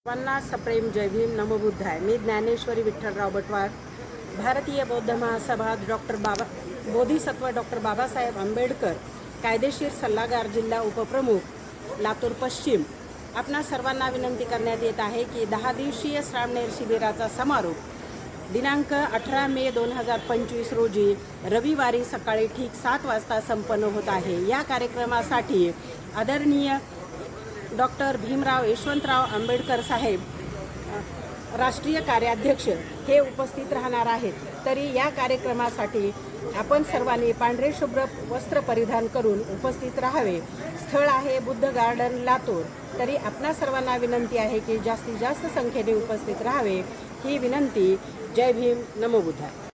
सर्वांना सप्रेम जय भीम नमो बुद्धाय। मी ज्ञानेश्वरी विठ्ठलराव बटवार, भारतीय बौद्ध महासभा बोधिसत्व डॉक्टर बाबासाहेब आंबेडकर कायदेशीर सल्लागार जिल्हा उपप्रमुख लातूर पश्चिम। आपणा सर्वांना विनंती करण्यात येत आहे की 10 दिवसीय श्रावणेर शिबिराचा समारोप दिनांक 18 मे 2025 रोजी रविवारी सकाळी ठीक 7 वाजता संपन्न होत आहे। या कार्यक्रमासाठी आदरणीय डॉक्टर भीमराव यशवंतराव आंबेडकर साहेब राष्ट्रीय कार्याध्यक्ष हे उपस्थित राहणार आहेत। तरी या कार्यक्रमासाठी आपण सर्वांनी पांढरे शुभ्र वस्त्र परिधान करून उपस्थित राहावे। स्थळ आहे बुद्ध गार्डन लातूर। तरी आपणा सर्वांना विनंती आहे की जास्तीत जास्त संख्येने उपस्थित राहावे ही विनंती। जय भीम नमो बुद्धाय।